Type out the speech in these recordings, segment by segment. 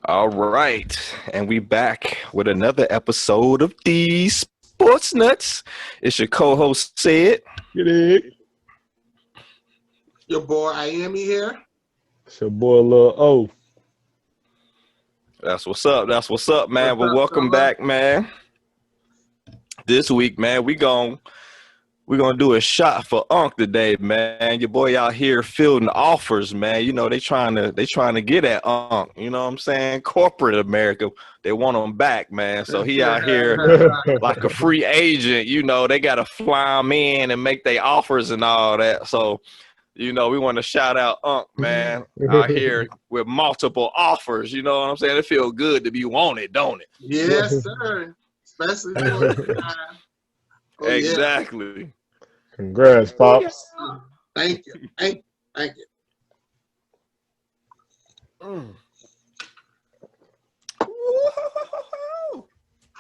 All right, and we back with another episode of Deez Sports Nuts. It's your co-host Sid. Get it. Your boy Iami here. It's your boy Lil O. That's what's up. That's what's up, man. What's Well, up, welcome fella? back, man. This week, man, we're gonna do a shot for Unc today, man. Your boy out here fielding offers, man. You know, they trying to get at Unc. You know what I'm saying? Corporate America, they want him back, man. So he out here like a free agent. You know, they gotta fly him in and make their offers and all that. So, you know, we want to shout out Unc, man, out here with multiple offers. You know what I'm saying? It feel good to be wanted, don't it? Yes, sir. Especially during this time. Oh, Exactly. Congrats, Pops. Yeah. Thank you. Thank you. Mm.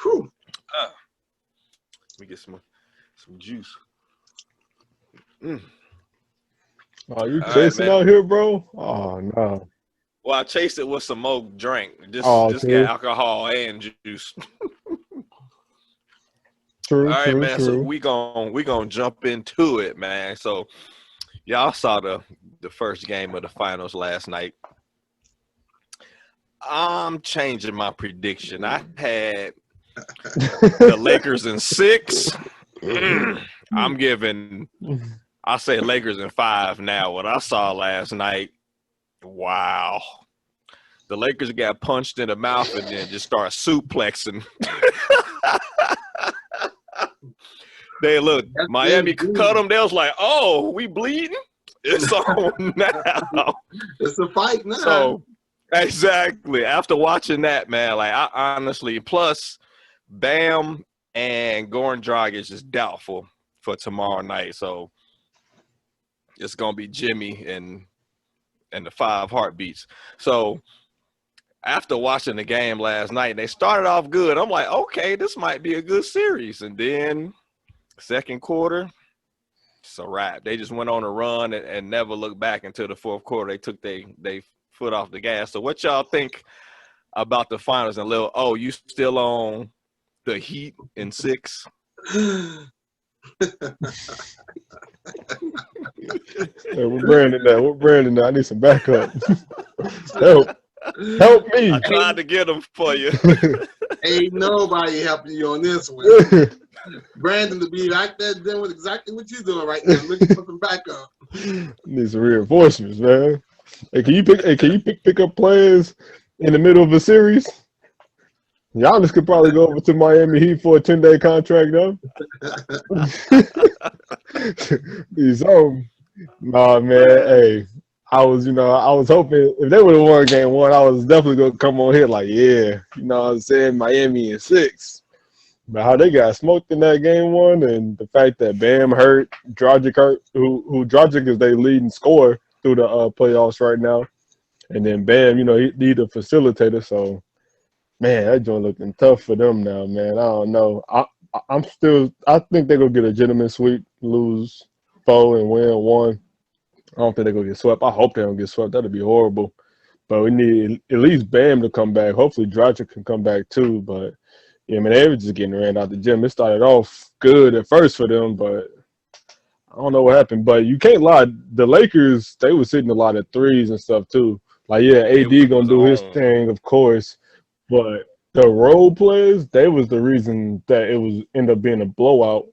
Whew. Let me get some juice. Mm. Oh, you All right, chasing man. out here, bro? Oh, no. Well, I chased it with some more drink. Just true. got alcohol and juice. True, All right, true, man. So true. we gonna jump into it, man. So y'all saw the first game of the finals last night. I'm changing my prediction. I had the Lakers in 6. I'm giving. I say Lakers in 5 now. What I saw last night, wow. The Lakers got punched in the mouth and then just start suplexing. They look, That's Miami good. cut them. They was like, oh, we bleeding? It's on now. It's a fight now. So, exactly. After watching that, man, like I honestly, plus Bam and Goran Dragic is doubtful for tomorrow night. So it's gonna be Jimmy and the 5 heartbeats. So after watching the game last night, they started off good. I'm like, okay, this might be a good series. And then second quarter, it's a wrap. They just went on a run and never looked back until the fourth quarter. They took their foot off the gas. So what y'all think about the finals? And Lil, oh, you still on the Heat in 6? Hey, we're Brandon now. We're Brandon now. I need some backup. Help me. I tried to get them for you. Ain't nobody helping you on this one. Brandon to be like that, doing exactly what you're doing right now, looking for some backup. Need some reinforcements, man. Hey, can you pick up players in the middle of a series? Giannis could probably go over to Miami Heat for a 10-day contract, though. Nah, man. Hey, I was hoping if they would have won game 1, I was definitely gonna come on here like, yeah, you know what I'm saying, Miami in 6. But how they got smoked in that game 1, and the fact that Bam hurt, Dragic hurt, who Dragic is their leading scorer through the playoffs right now, and then Bam, he's a facilitator, so. Man, that joint looking tough for them now, man. I don't know. I think they're gonna get a gentleman sweep, lose 4 and win 1. I don't think they're gonna get swept. I hope they don't get swept. That'd be horrible. But we need at least Bam to come back. Hopefully Dragic can come back too. But yeah, man, they were just getting ran out the gym. It started off good at first for them, but I don't know what happened. But you can't lie. The Lakers, they were hitting a lot of threes and stuff too. Like, yeah, AD gonna do his thing, of course. But the role players, they was the reason that it was end up being a blowout.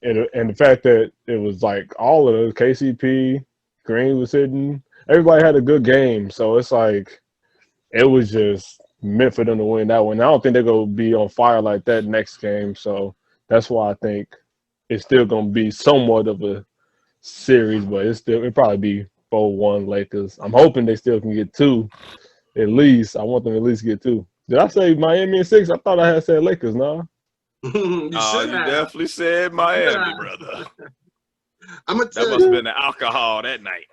And the fact that it was like all of those, KCP, Green was hitting, everybody had a good game. So it's like it was just meant for them to win that one. I don't think they're going to be on fire like that next game. So that's why I think it's still going to be somewhat of a series, but it'll probably be 4-1 Lakers. I'm hoping they still can get 2 at least. I want them to at least get 2. Did I say Miami in 6? I thought I had said Lakers, no? You definitely said Miami, brother. I'm gonna tell that must have been the alcohol that night.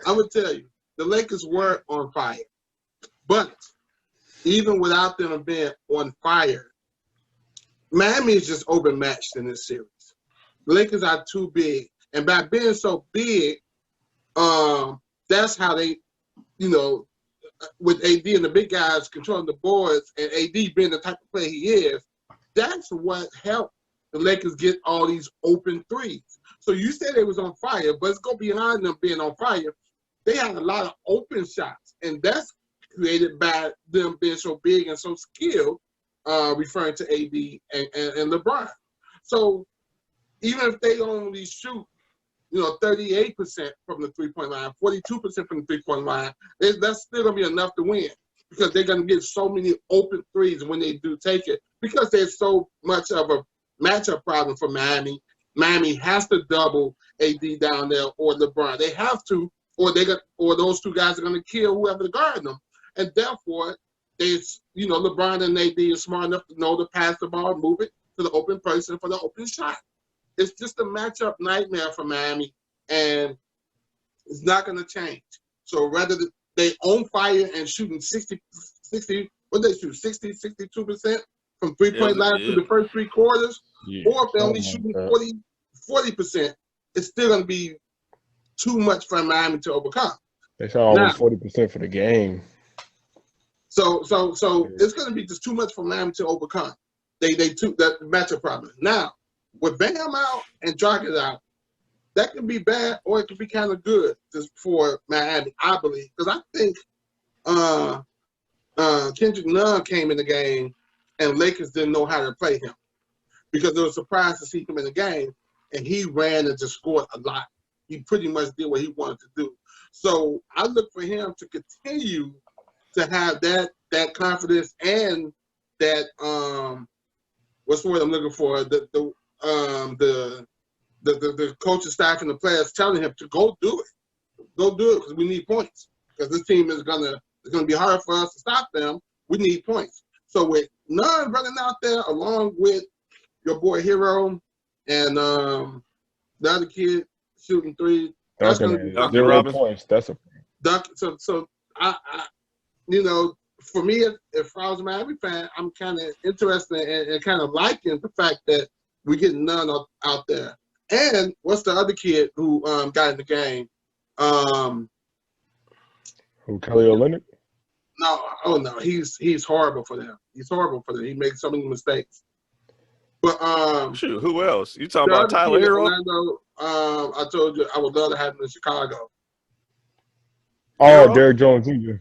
I'm gonna tell you, the Lakers were on fire, but even without them being on fire, Miami is just overmatched in this series. The Lakers are too big, and by being so big, that's how they, with AD and the big guys controlling the boards and AD being the type of player he is, that's what helped the Lakers get all these open threes. So you said they was on fire, but it's going beyond them being on fire. They had a lot of open shots, and that's created by them being so big and so skilled, referring to AD and LeBron. So even if they only shoot, 38% from the three-point line, 42% from the three-point line, that's still going to be enough to win because they're going to get so many open threes when they do take it because there's so much of a matchup problem for Miami. Miami has to double AD down there or LeBron. They have to, or those two guys are going to kill whoever guarding them. And therefore, LeBron and AD are smart enough to know to pass the ball, move it to the open person for the open shot. It's just a matchup nightmare for Miami, and it's not going to change. So rather they on fire and shooting 60, what they shoot, 62% from three-point line through the first three quarters, or if they're only shooting 40%, it's still going to be too much for Miami to overcome. They shot almost 40% for the game. So it's going to be just too much for Miami to overcome. They took that matchup problem. Now, with Bam out and Dragic out, that could be bad or it could be kind of good just for Miami, I believe. Because I think Kendrick Nunn came in the game and Lakers didn't know how to play him because they were surprised to see him in the game, and he ran and just scored a lot. He pretty much did what he wanted to do. So I look for him to continue to have that confidence and that what's the word I'm looking for? The coaching staff and the players telling him to go do it because we need points. Because this team it's gonna be hard for us to stop them. We need points. So with Nunn running out there along with your boy Hero and the other kid shooting three, that's gonna be 0 points. That's a so I for me, if I was a Miami fan, I'm kind of interested and kind of liking the fact that we're getting Nunn out there. And what's the other kid who got in the game? Who, Kelly Olynyk? No, he's horrible for them. He's horrible for them. He makes so many mistakes. But shoot, who else? You talking about Tyler kid, Hero? Orlando, I told you I would love to have him in Chicago. Oh, Derrick Jones Jr.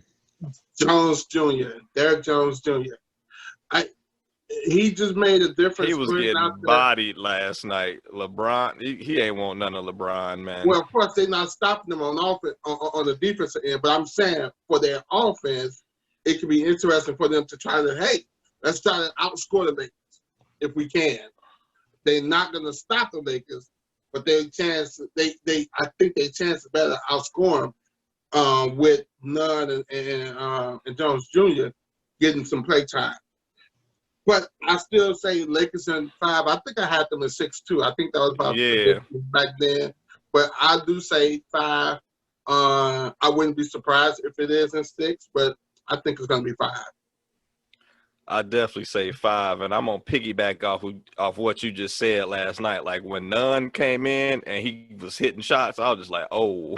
Derrick Jones Jr. He just made a difference. He was getting bodied last night. LeBron, he ain't want none of LeBron, man. Well, of course, they're not stopping them on offense, on the defensive end. But I'm saying for their offense, it could be interesting for them to try to, let's try to outscore the Lakers if we can. They're not going to stop the Lakers, but I think their chance is better to outscore them with Nunn and Jones Jr. getting some play time. But I still say Lakers in 5. I think I had them in 6-2. I think that was about back then. But I do say 5. I wouldn't be surprised if it is in 6, but I think it's going to be 5. I definitely say 5, and I'm gonna piggyback off what you just said last night. Like when Nunn came in and he was hitting shots, I was just like, "Oh,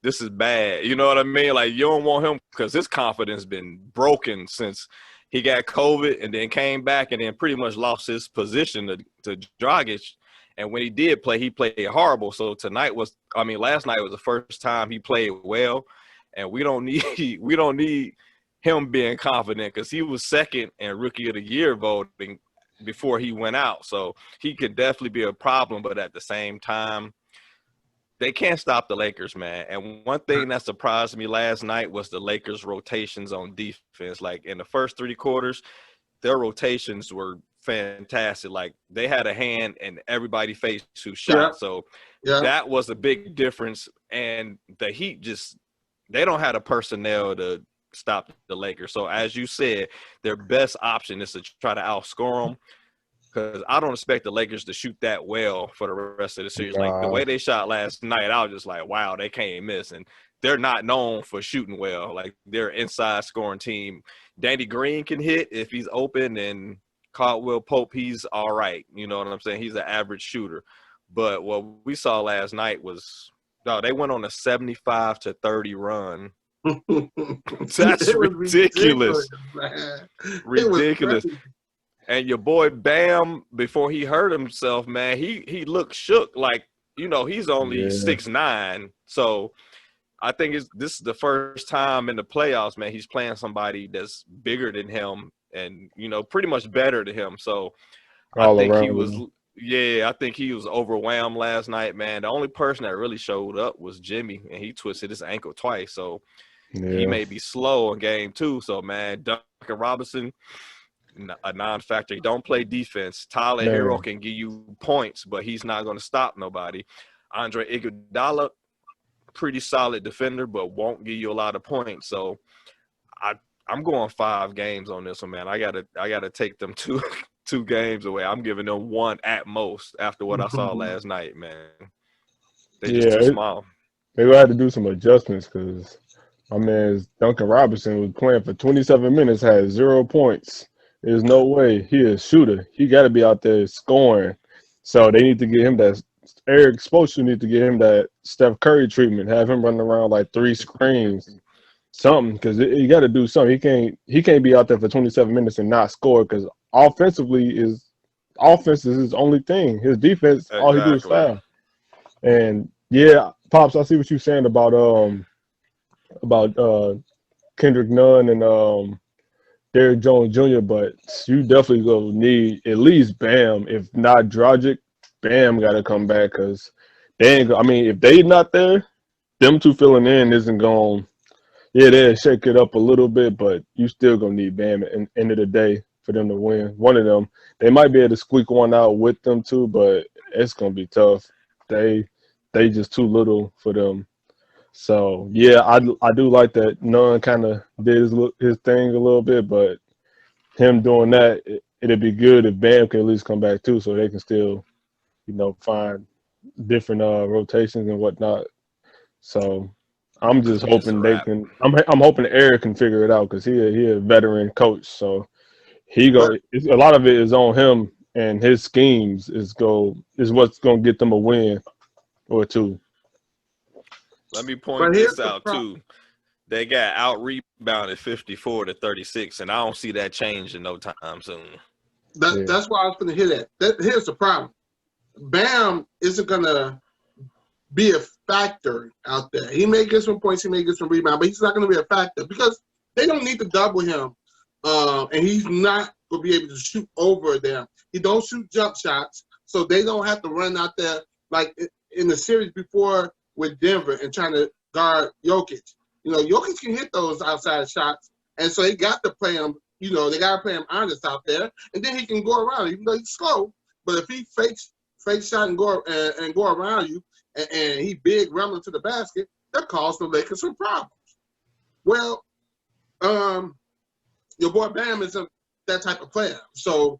this is bad." You know what I mean? Like you don't want him because his confidence been broken since he got COVID and then came back and then pretty much lost his position to Dragic. And when he did play, he played horrible. So last night was the first time he played well, and we don't need him being confident because he was second in Rookie of the Year voting before he went out. So he could definitely be a problem, but at the same time, they can't stop the Lakers, man. And one thing that surprised me last night was the Lakers' rotations on defense. Like in the first 3 quarters, their rotations were fantastic. Like they had a hand in everybody face who shot. So that was a big difference. And the Heat they don't have the personnel to stop the Lakers. So as you said, their best option is to try to outscore them. Because I don't expect the Lakers to shoot that well for the rest of the series. Like the way they shot last night, I was just like, wow, they can't miss. And they're not known for shooting well. Like they're an inside scoring team. Danny Green can hit if he's open, and Caldwell Pope, he's all right. You know what I'm saying? He's an average shooter. But what we saw last night was they went on a 75-30 run That's It was ridiculous. man. Ridiculous. It was crazy. And your boy Bam, before he hurt himself, man, he looked shook. Like, you know, he's only 6'9". So I think this is the first time in the playoffs, man, he's playing somebody that's bigger than him and, you know, pretty much better than him. So I think he was I think he was overwhelmed last night, man. The only person that really showed up was Jimmy, and he twisted his ankle twice. So he may be slow in game 2. So, man, Duncan Robinson, a non-factor. He don't play defense. Tyler Hero can give you points, but he's not going to stop nobody. Andre Iguodala, pretty solid defender, but won't give you a lot of points. So I'm going 5 games on this one, man. I gotta take them two games away. I'm giving them 1 at most after what I saw last night, man. They just too small. They're gonna have to do some adjustments because my man Duncan Robinson was playing for 27 minutes, had 0 points. There's no way he is a shooter. He got to be out there scoring. So they need to get him that. Eric Spoelstra need to get him that Steph Curry treatment. Have him running around like 3 screens, something. Because you got to do something. He can't be out there for 27 minutes and not score. Because offense is his only thing. His defense, all he do is foul. And yeah, Pops, I see what you're saying about Kendrick Nunn and Derrick Jones Jr., but you definitely gonna need at least Bam, if not Dragic. Bam got to come back because they ain't. I mean, if they not there, them two filling in isn't going. Yeah, they'll shake it up a little bit, but you still gonna need Bam at the end of the day for them to win. One of them, they might be able to squeak one out with them too, but it's gonna be tough. They just too little for them. So yeah, I do like that. Nunn kind of did his thing a little bit, but him doing that, it'd be good if Bam can at least come back too, so they can still, you know, find different rotations and whatnot. So I'm just hoping they can. I'm hoping Eric can figure it out because he a veteran coach, so a lot of it is on him and his schemes is what's gonna get them a win or 2. Let me point this out too. They got out-rebounded 54-36, and I don't see that changing no time soon. That's why I was going to hit that. Here's the problem. Bam isn't going to be a factor out there. He may get some points, he may get some rebounds, but he's not going to be a factor because they don't need to double him, and he's not going to be able to shoot over them. He don't shoot jump shots, so they don't have to run out there like in the series before with Denver and trying to guard Jokic. You know, Jokic can hit those outside shots, and so they got to play him. You know, they got to play him honest out there, and then he can go around, even though he's slow. But if he fakes shot and go around you, and he big running to the basket, that caused the Lakers some problems. Well, your boy Bam isn't that type of player, so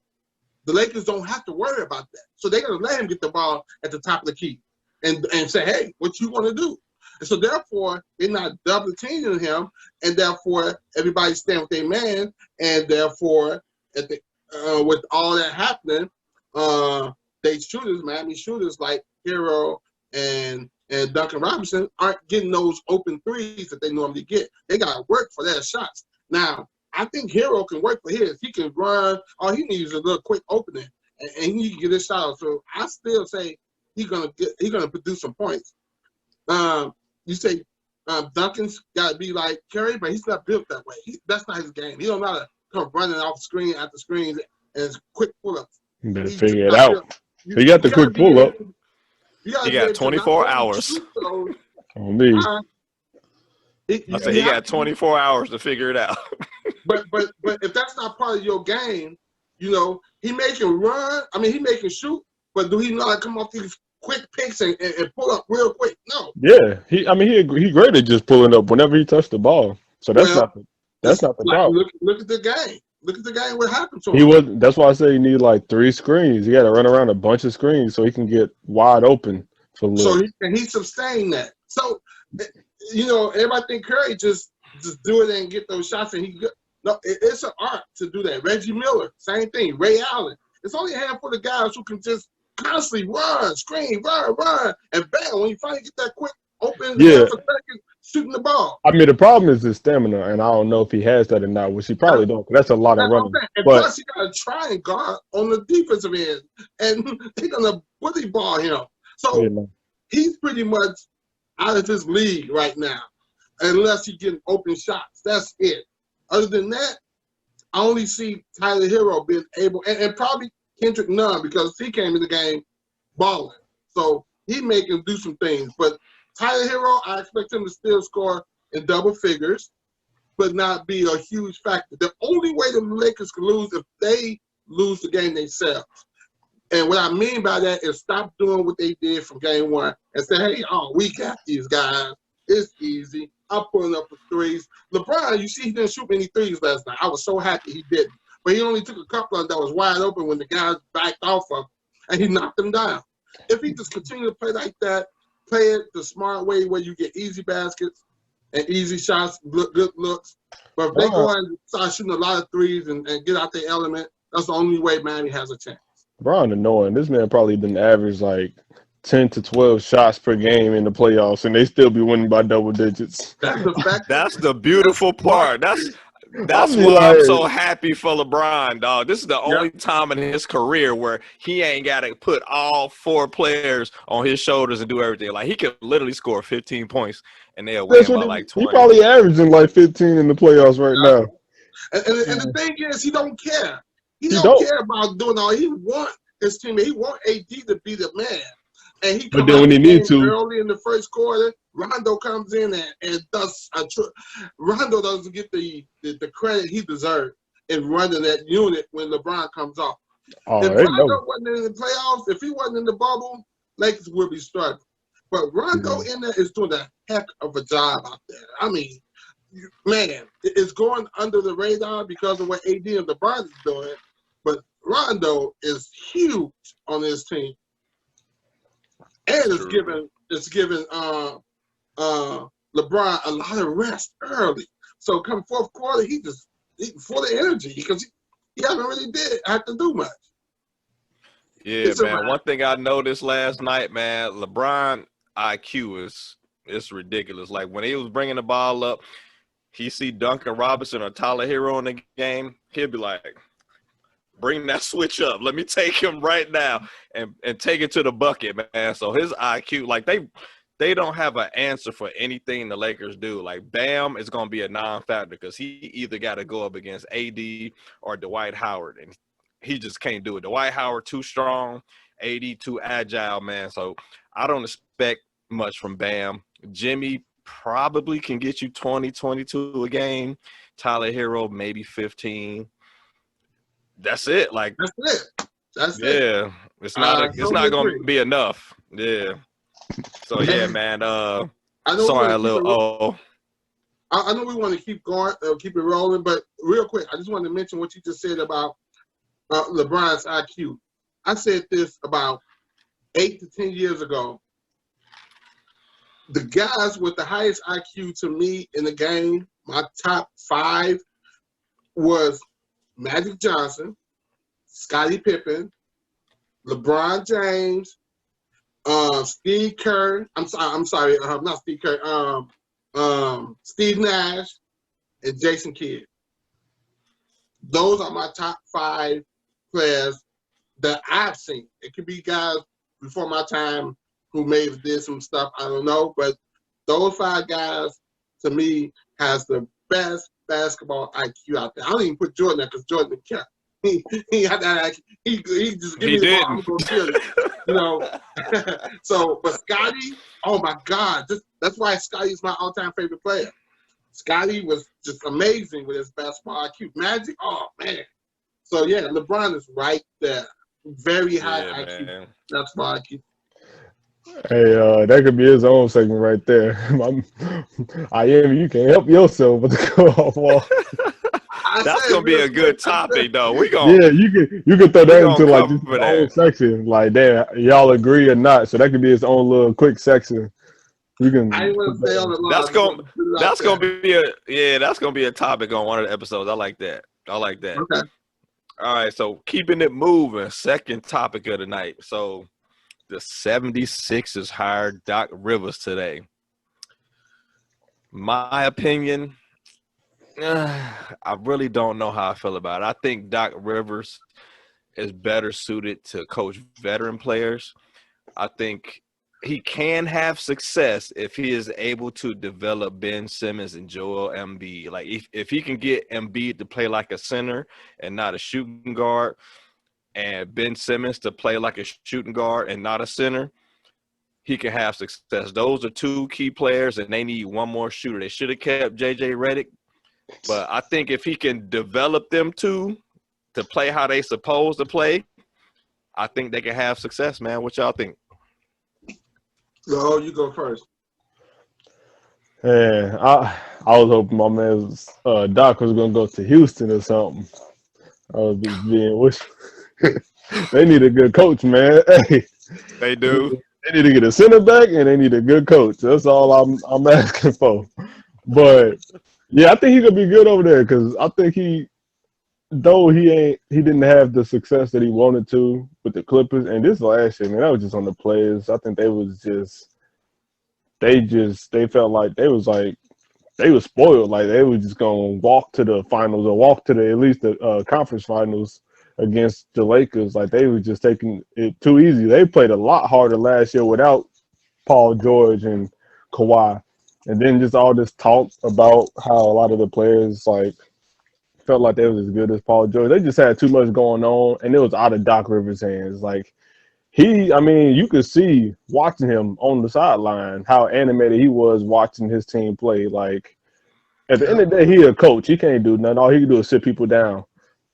the Lakers don't have to worry about that. So they're gonna let him get the ball at the top of the key. And say, hey, what you want to do? And so therefore, they're not double teaming him, and therefore everybody's staying with their man, and therefore with all that happening, Miami shooters like Hero and Duncan Robinson aren't getting those open threes that they normally get. They got to work for their shots. Now, I think Hero can work for his. He can run. All he needs is a little quick opening, and he can get his shot out. So I still say he's gonna produce some points. You say Duncan's got to be like Curry, but he's not built that way. That's not his game. He don't know how to come running off screen after screens and quick pull-ups. You better figure it out. He got the quick pull-up. He got 24 hours. On me. I said he got 24 hours to figure it out. but if that's not part of your game, you know, he making run. I mean, he making shoot, but do he know how to come off these quick picks and pull up real quick? No. Yeah, he great at just pulling up whenever he touched the ball. So that's not the problem. Look at the game. Look at the game. What happened to him? That's why I say you need like 3 screens. You got to run around a bunch of screens so he can get wide open for a little. So he sustained that. So you know, everybody think Curry just do it and get those shots, and it's an art to do that. Reggie Miller, same thing. Ray Allen. It's only a handful of guys who can just constantly run, screen, run, and bang. When you finally get that quick open, shooting the ball. I mean, the problem is his stamina, and I don't know if he has that or not, which he probably don't, 'cause that's a lot of running. And But plus, he got to try and guard on the defensive end, and they're going to bully ball him. So you know, he's pretty much out of his league right now, unless he getting open shots. That's it. Other than that, I only see Tyler Hero being able, and probably Kendrick Nunn, because he came in the game balling. So he may can do some things. But Tyler Hero, I expect him to still score in double figures, but not be a huge factor. The only way the Lakers can lose if they lose the game themselves. And what I mean by that is stop doing what they did from game one and say, hey, we got these guys. It's easy. I'm pulling up the threes. LeBron, you see, he didn't shoot many threes last night. I was so happy he didn't. But he only took a couple of that was wide open when the guys backed off of him, and he knocked them down. If he just continue to play like that, play it the smart way where you get easy baskets and easy shots, good looks. But if they go and start shooting a lot of threes and get out their element, that's the only way Miami has a chance. Brown annoying. This man probably didn't average like 10 to 12 shots per game in the playoffs, and they still be winning by double digits. That's the beautiful part. That's I mean, why I'm like, so happy for LeBron, dog. This is the only time in his career where he ain't got to put all four players on his shoulders and do everything. Like, he could literally score 15 points, and they'll win by like 20. He probably averaging like 15 in the playoffs right now. And the thing is, he don't care. He don't care about doing all. He want his team. He want AD to be the man. And he comes when he needs to early in the first quarter. Rondo comes in and does Rondo doesn't get the credit he deserves in running that unit when LeBron comes off. If Rondo wasn't in the playoffs, if he wasn't in the bubble, Lakers would be struggling. But Rondo in there is doing a heck of a job out there. I mean, man, it's going under the radar because of what AD and LeBron is doing. But Rondo is huge on this team. And it's giving LeBron a lot of rest early. So come fourth quarter, he full of energy because he haven't really had to do much. Yeah, man. One thing I noticed last night, man, LeBron IQ is ridiculous. Like when he was bringing the ball up, he see Duncan Robinson or Tyler Hero in the game, he'll be like, bring that switch up. Let me take him right now and take it to the bucket, man. So his IQ, like they don't have an answer for anything the Lakers do. Like Bam is going to be a non-factor because he either got to go up against AD or Dwight Howard, and he just can't do it. Dwight Howard too strong, AD too agile, man. So I don't expect much from Bam. Jimmy probably can get you 20, 22 a game. Tyler Hero maybe 15. That's it. Like that's it. Yeah, it's not going to be enough. Yeah. So yeah, man. I know we want to keep going, keep it rolling, but real quick, I just wanted to mention what you just said about LeBron's IQ. I said this about 8 to 10 years ago. The guys with the highest IQ to me in the game, my top 5 was Magic Johnson, Scottie Pippen, LeBron James, Steve Kerr. I'm sorry, not Steve Kerr. Steve Nash and Jason Kidd. Those are my top 5 players that I've seen. It could be guys before my time who may have did some stuff. I don't know, but those 5 guys to me has the best basketball IQ out there. I don't even put Jordan there because Jordan didn't care. He had that IQ. He just give me the ball. I'm gonna kill it. You know. So, but Scottie, oh my God, that's why Scottie's my all-time favorite player. Scottie was just amazing with his basketball IQ. Magic, oh man. So yeah, LeBron is right there. Very high IQ. Basketball IQ. Hey, that could be his own segment right there. You can't help yourself but to go off wall. That's gonna be a good topic, though. You can throw that into like this whole section. Like, damn, y'all agree or not? So that could be his own little quick section. You can. That's gonna be a topic on one of the episodes. I like that. Okay. All right, so keeping it moving. Second topic of the night. So the 76ers hired Doc Rivers today. My opinion, I really don't know how I feel about it. I think Doc Rivers is better suited to coach veteran players. I think he can have success if he is able to develop Ben Simmons and Joel Embiid. Like if he can get Embiid to play like a center and not a shooting guard, and Ben Simmons to play like a shooting guard and not a center, he can have success. Those are two key players, and they need one more shooter. They should have kept J.J. Redick, but I think if he can develop them two to play how they supposed to play, I think they can have success, man. What y'all think? No, you go first. Yeah, I was hoping my man Doc was gonna go to Houston or something. I was just being wish. They need a good coach, man. Hey, They do. they need to get a center back and they need a good coach. That's all I'm asking for. But yeah, I think he could be good over there because I think he didn't have the success that he wanted to with the Clippers. And this last year, man, that was just on the players. I think they felt like they were spoiled. Like they were just gonna walk to the finals or walk to at least the conference finals against the Lakers. Like they were just taking it too easy. They played a lot harder last year without Paul George and Kawhi. And then just all this talk about how a lot of the players like felt like they was as good as Paul George. They just had too much going on, and it was out of Doc Rivers' hands. Like you could see watching him on the sideline how animated he was watching his team play. Like at the end of the day, he a coach. He can't do nothing. All he can do is sit people down.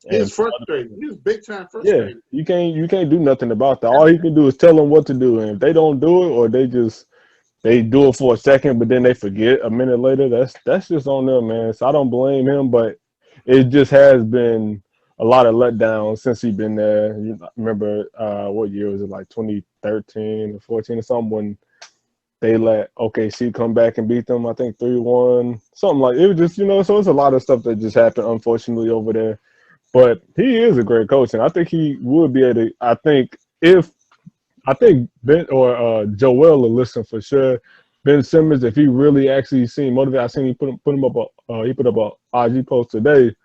He's frustrated. He's big time frustrated. Yeah, you can't do nothing about that. All he can do is tell them what to do, and if they don't do it, or they do it for a second, but then they forget a minute later, that's just on them, man. So I don't blame him, but it just has been a lot of letdown since he's been there. You remember what year was it, like 2013 or 14 or something, when they let OKC come back and beat them, I think 3-1, something like it was just, so it's a lot of stuff that just happened, unfortunately, over there. But he is a great coach, and I think he would be able to. I think Ben or Joel will listen for sure. Ben Simmons, if he really actually seemed motivated, I seen he put him up. He put up a IG post today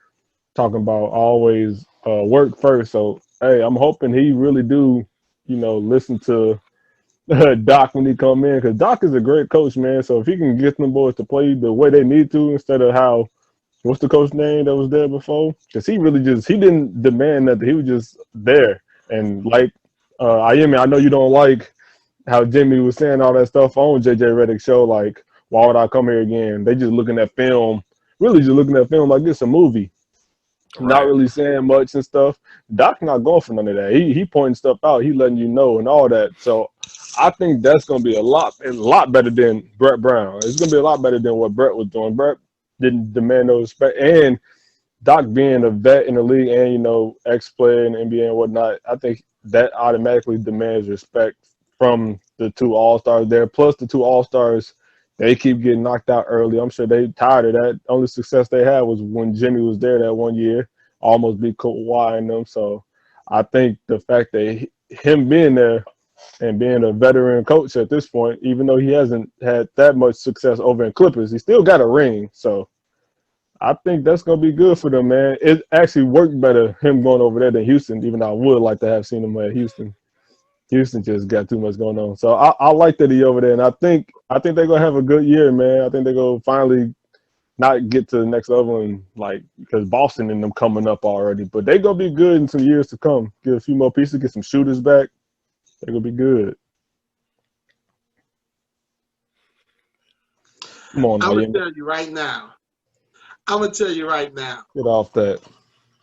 talking about always work first. So hey, I'm hoping he really do, listen to Doc when he come in, because Doc is a great coach, man. So if he can get them boys to play the way they need to, instead of how, what's the coach name that was there before? Because he didn't demand nothing. He was just there. And like I know you don't like how Jimmy was saying all that stuff on JJ Redick's show, like, why would I come here again? They just looking at film, really just looking at film like it's a movie. Right. Not really saying much and stuff. Doc's not going for none of that. He pointing stuff out. He letting you know and all that. So I think that's going to be a lot better than Brett Brown. It's going to be a lot better than what Brett was doing. Brett didn't demand no respect. And Doc being a vet in the league and, ex-player in the NBA and whatnot, I think that automatically demands respect from the two All-Stars there. Plus the two All-Stars, they keep getting knocked out early. I'm sure they tired of that. Only success they had was when Jimmy was there that one year, almost beat Kawhi and them. So I think the fact that him being there and being a veteran coach at this point, even though he hasn't had that much success over in Clippers, he still got a ring. So I think that's going to be good for them, man. It actually worked better, him going over there, than Houston, even though I would like to have seen him at Houston. Houston just got too much going on. So I like that he over there, and I think they're going to have a good year, man. I think they're going to finally not get to the next level, and because Boston and them coming up already. But they're going to be good in some years to come. Get a few more pieces, get some shooters back. They're going to be good. Come on, I'm going to tell you right now. Get off that.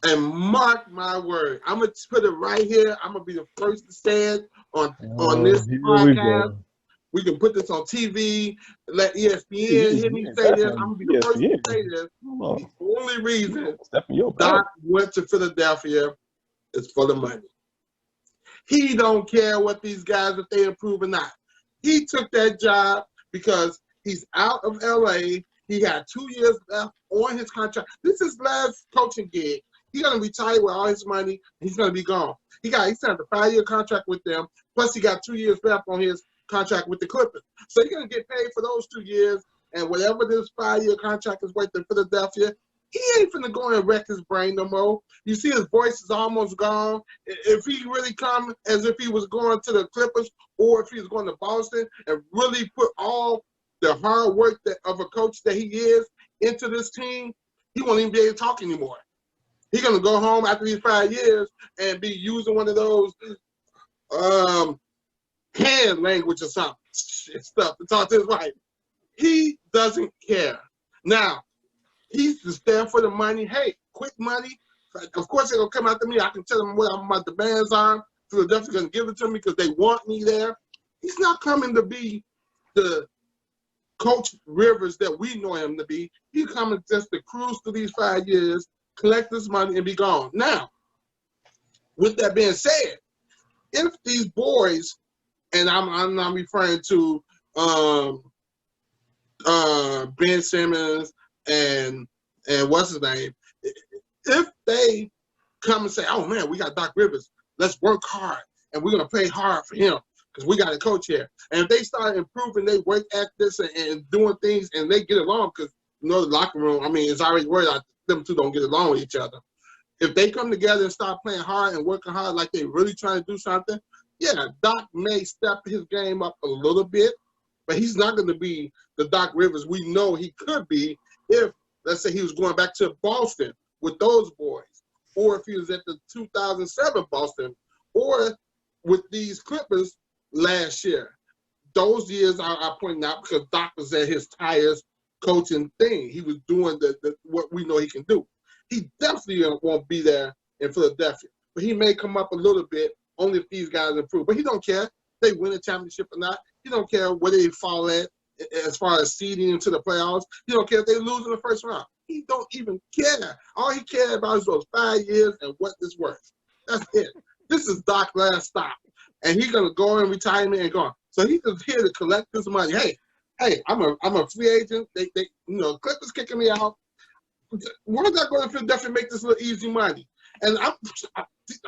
And mark my word, I'm going to put it right here. I'm going to be the first to stand on this podcast. We can put this on TV, let ESPN hear me say this. I'm going to be the first to say this. The only reason Doc went to Philadelphia is for the money. He don't care what these guys, if they improve or not. He took that job because he's out of LA. He had 2 years left on his contract. This is his last coaching gig. He's going to retire with all his money, and he's going to be gone. He signed a 5-year contract with them, plus he got 2 years left on his contract with the Clippers. So he's going to get paid for those 2 years, and whatever this 5-year contract is worth in Philadelphia, he ain't finna go and wreck his brain no more. You see his voice is almost gone. If he really come as if he was going to the Clippers or if he was going to Boston and really put all the hard work of a coach that he is into this team, he won't even be able to talk anymore. He's going to go home after these 5 years and be using one of those hand language or something stuff to talk to his wife. He doesn't care. Now, he's just there for the money. Hey, quick money. Of course, they're going to come after me. I can tell them what my demands are. Philadelphia's going to give it to me because they want me there. He's not coming to be the Coach Rivers that we know him to be. He's coming just to cruise through these 5 years, collect this money, and be gone. Now, with that being said, if these boys, and I'm not referring to Ben Simmons and what's his name, if they come and say, oh man, we got Doc Rivers, let's work hard, and we're gonna play hard for him because we got a coach here. And if they start improving their work ethics and doing things and they get along, because you know the locker room, I mean, it's already worried out them two don't get along with each other. If they come together and start playing hard and working hard like they really trying to do something, yeah, Doc may step his game up a little bit, but he's not going to be the Doc Rivers we know he could be if, let's say, he was going back to Boston with those boys, or if he was at the 2007 Boston, or with these Clippers last year. Those years are pointing out because Doc was at his highest coaching thing. He was doing what we know he can do. He definitely won't be there in Philadelphia, but he may come up a little bit only if these guys improve. But he don't care if they win a championship or not. He don't care where they fall at as far as seeding into the playoffs. He don't care if they lose in the first round. He don't even care. All he cares about is those 5 years and what this worth. That's it. This is Doc's last stop, and he's gonna go in retirement and gone. So he's just here to collect this money. Hey, I'm a free agent. They Clippers kicking me out. Why not go to Philadelphia and make this little easy money? And I'm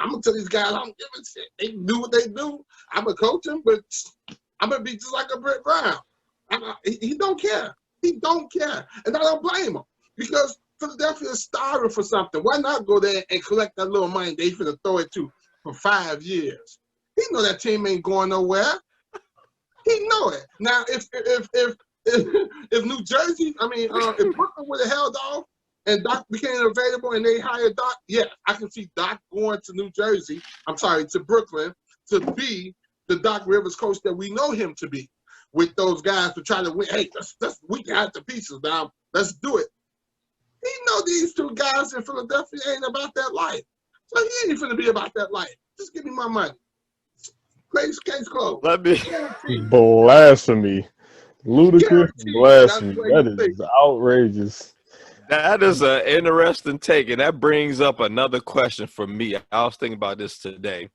gonna tell these guys I don't give a shit. They do what they do. I'm gonna coach them, but I'm gonna be just like a Brett Brown. He don't care. He don't care, and I don't blame him because Philadelphia is starving for something. Why not go there and collect that little money they finna throw it to for 5 years? He know that team ain't going nowhere. He know it. Now, if New Jersey, if Brooklyn would have held off and Doc became available and they hired Doc, yeah, I can see Doc going to Brooklyn to be the Doc Rivers coach that we know him to be with those guys to try to win. Hey, we got the pieces now. Let's do it. He know these two guys in Philadelphia ain't about that life. So he ain't finna be about that life. Just give me my money. Case closed. Blasphemy. Ludicrous blasphemy. That is think. outrageous. That is an interesting take, and that brings up another question for me. I was thinking about this today.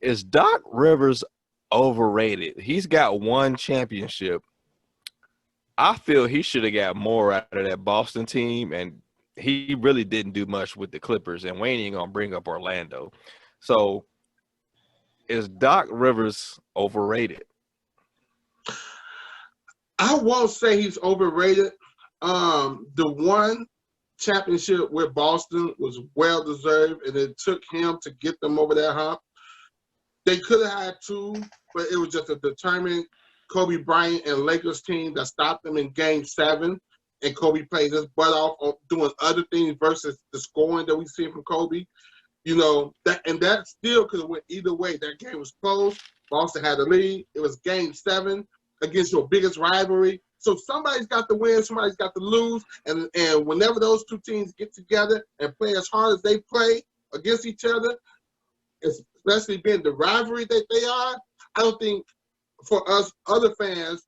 Is Doc Rivers overrated? He's got 1 championship. I feel he should have got more out of that Boston team, and he really didn't do much with the Clippers, and Wayne ain't going to bring up Orlando. So is Doc Rivers overrated? I won't say he's overrated. The 1 championship with Boston was well deserved, and it took him to get them over that hump. They could have had 2, but it was just a determined Kobe Bryant and Lakers team that stopped them in Game 7, and Kobe played his butt off on doing other things versus the scoring that we see from Kobe. You know, that still could have went either way. That game was close. Boston had the lead. It was Game 7 against your biggest rivalry. So somebody's got to win, somebody's got to lose. And whenever those 2 teams get together and play as hard as they play against each other, especially being the rivalry that they are, I don't think for us other fans,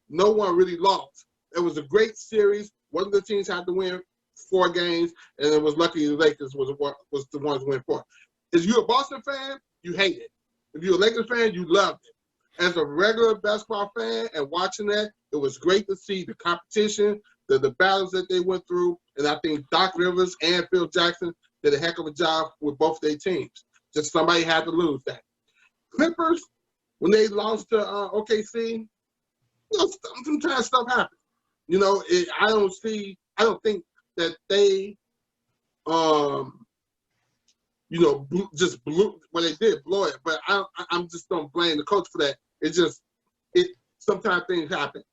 no one really lost. It was a great series. One of the teams had to win 4 games, and it was lucky the Lakers was the ones who win 4. If you're a Boston fan, you hate it. If you're a Lakers fan, you loved it. As a regular basketball fan and watching that, it was great to see the competition, the battles that they went through, and I think Doc Rivers and Phil Jackson did a heck of a job with both their teams. Just somebody had to lose that. Clippers, when they lost to OKC, sometimes stuff happens. You know, I don't think that they, you know, just blew. Well, they did blow it, but I'm just don't blame the coach for that. It sometimes things happen.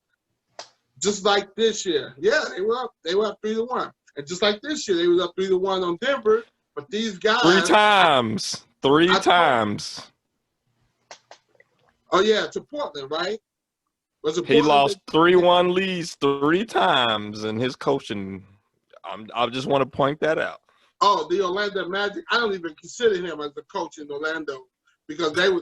Just like this year, yeah, they were up 3-1, and just like this year, they were up 3-1 on Denver. But these guys, three times. Oh yeah, to Portland, right? Was it He Portland lost 3-1 leads 3 times in his coaching. I just want to point that out. Oh, the Orlando Magic. I don't even consider him as a coach in Orlando because they was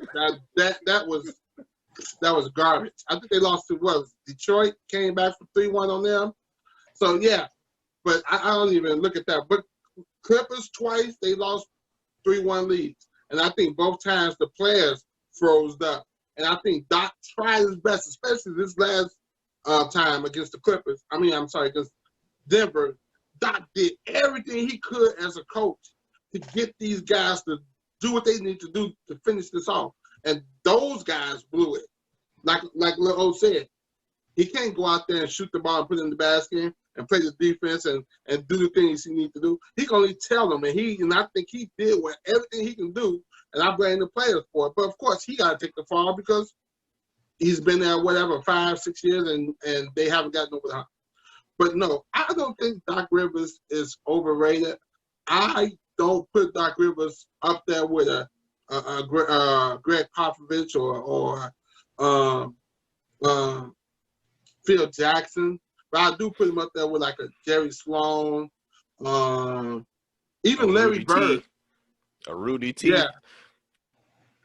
that was garbage. I think they lost to Detroit came back from 3-1 on them. So yeah, but I don't even look at that. But Clippers twice they lost 3-1 leads, and I think both times the players froze up. And I think Doc tried his best, especially this last time against the Clippers. Against Denver. Doc did everything he could as a coach to get these guys to do what they need to do to finish this off. And those guys blew it. Like Lil O said, he can't go out there and shoot the ball and put it in the basket and play the defense and do the things he needs to do. He can only tell them, and I think he did everything he can do, and I blame the players for it. But of course, he got to take the fall because he's been there, 5-6 years, and they haven't gotten over the hump. But no, I don't think Doc Rivers is overrated. I don't put Doc Rivers up there with a Greg Popovich or Phil Jackson, but I do put him up there with like a Jerry Sloan, even Larry Bird. A Rudy T.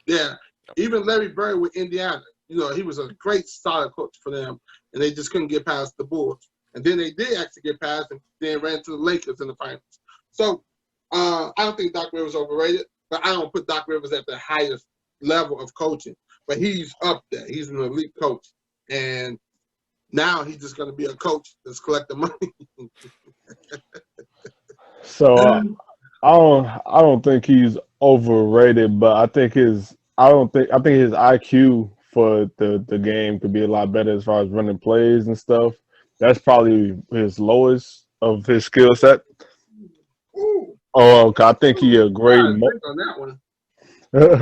Yeah. Even Larry Bird with Indiana. You know, he was a great solid coach for them, and they just couldn't get past the Bulls. And then they did actually get past and then ran to the Lakers in the finals. So I don't think Doc Rivers is overrated, but I don't put Doc Rivers at the highest level of coaching. But he's up there. He's an elite coach. And now he's just going to be a coach that's collecting money. So I don't think he's overrated, but I think his IQ for the game could be a lot better as far as running plays and stuff. That's probably his lowest of his skill set. I think he a great. On that one.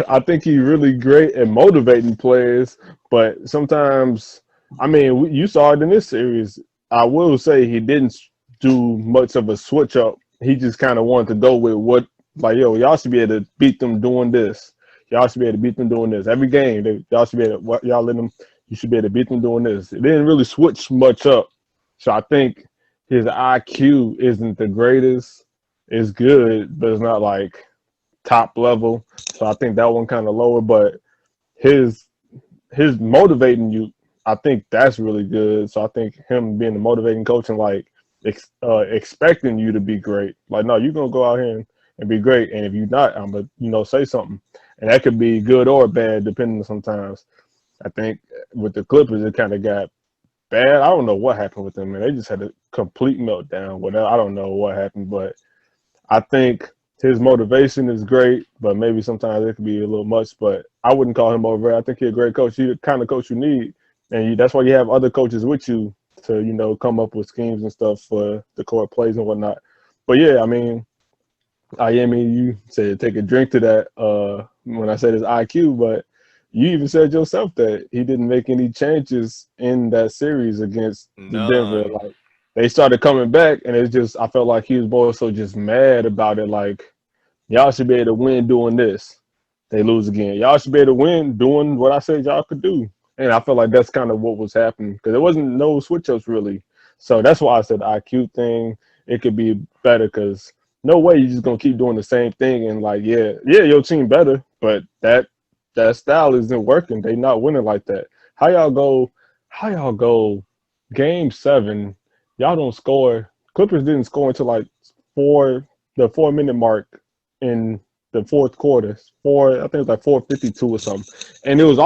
I think he's really great at motivating players, but sometimes, you saw it in this series. I will say he didn't do much of a switch up. He just kind of wanted to go with y'all should be able to beat them doing this. Y'all should be able to beat them doing this. Every game, y'all should be able to, you should be able to beat them doing this. It didn't really switch much up. So I think his IQ isn't the greatest. It's good, but it's not like top level. So I think that one kind of lower. But his motivating you, I think that's really good. So I think him being a motivating coach and expecting you to be great. Like, no, you're gonna go out here and be great. And if you're not, I'm gonna say something. And that could be good or bad, depending sometimes. I think with the Clippers, it kind of got bad. I don't know what happened with them, man. They just had a complete meltdown. I don't know what happened, but I think his motivation is great, but maybe sometimes it could be a little much. But I wouldn't call him over. I think he's a great coach. He's the kind of coach you need, and that's why you have other coaches with you to come up with schemes and stuff for the court plays and whatnot. But yeah, you said take a drink to that when I said his IQ, but you even said yourself that he didn't make any changes in that series against Denver. Like, they started coming back, and it's just, I felt like he was more so just mad about it. Like, y'all should be able to win doing this. They lose again. Y'all should be able to win doing what I said y'all could do. And I felt like that's kind of what was happening because there wasn't no switch-ups really. So that's why I said the IQ thing, it could be better because no way you're just going to keep doing the same thing and like, yeah, your team better, but that style isn't working. They not winning like that. How y'all go game 7, y'all don't score. Clippers didn't score until like the 4-minute mark in the fourth quarter. I think it was like 4:52 or something. And it was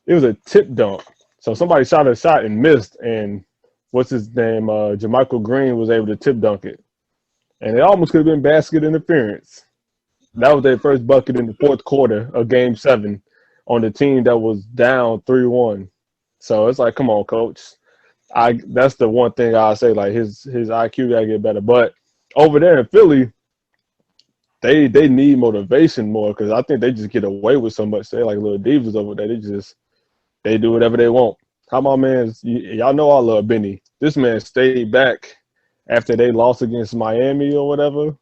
it was a tip dunk. So somebody shot a shot and missed, and what's his name? JaMychal Green was able to tip dunk it. And it almost could have been basket interference. That was their first bucket in the fourth quarter of game 7 on the team that was down 3-1. So it's like, come on, coach. That's the one thing I say. Like his IQ gotta get better. But over there in Philly, they need motivation more because I think they just get away with so much. They like little divas over there. They do whatever they want. How my man? Y'all know I love Benny. This man stayed back after they lost against Miami or whatever.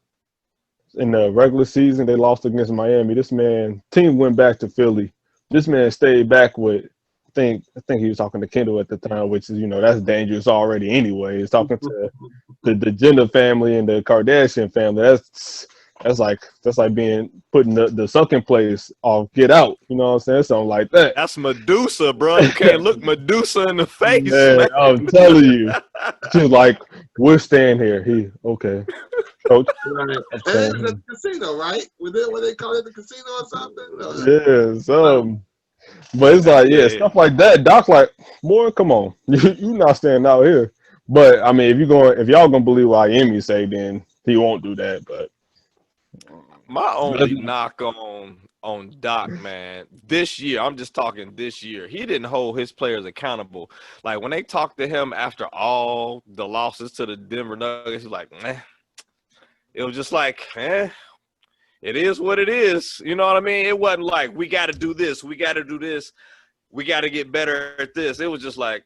In the regular season, they lost against Miami. This man team went back to Philly. This man stayed back with. I think he was talking to Kendall at the time, which is that's dangerous already anyway. He's talking to the Jenner family and the Kardashian family. That's like being put in the sucking place off Get Out. You know what I'm saying? Something like that. That's Medusa, bro. You can't look Medusa in the face, man. I'm telling you. She's like, we're staying here. Okay. Coach. Right. And the casino, right? What they call it, the casino or something? Yeah, but it's like, stuff like that. Doc's like, boy, come on. You not standing out here. But I mean, if y'all gonna believe what Miami say, then he won't do that. But my only knock on Doc, man, this year, I'm just talking this year, he didn't hold his players accountable. Like when they talked to him after all the losses to the Denver Nuggets, he's like, it was just like, it is what it is. You know what I mean? It wasn't like, we got to do this. We got to do this. We got to get better at this. It was just like,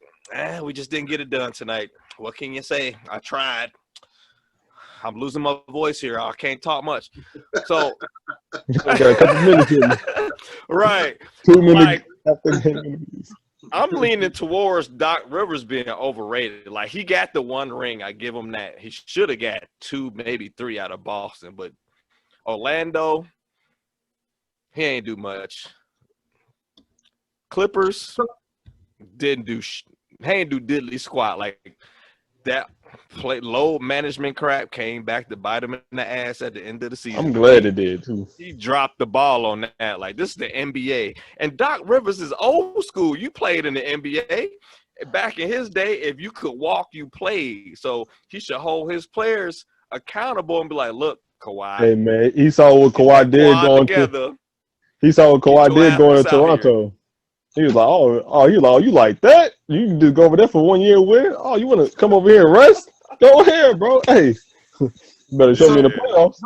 we just didn't get it done tonight. What can you say? I tried. I'm losing my voice here. I can't talk much. So, got a couple minutes here. Right. 2 minutes. I'm leaning towards Doc Rivers being overrated. Like, he got the one ring. I give him that. He should have got 2, maybe 3 out of Boston. But Orlando, he ain't do much. Clippers didn't do he ain't do diddly squat. Like, that low management crap came back to bite him in the ass at the end of the season. I'm glad it did, too. He dropped the ball on that. Like, this is the NBA. And Doc Rivers is old school. You played in the NBA. Back in his day, if you could walk, you played. So he should hold his players accountable and be like, look, Kawhi. Hey, man, he saw what Kawhi did going to – he saw what Kawhi did going to Toronto. He was like, you like that? You can just go over there for 1 year and win? Oh, you want to come over here and rest? Go ahead, bro. Hey, better show me in the playoffs.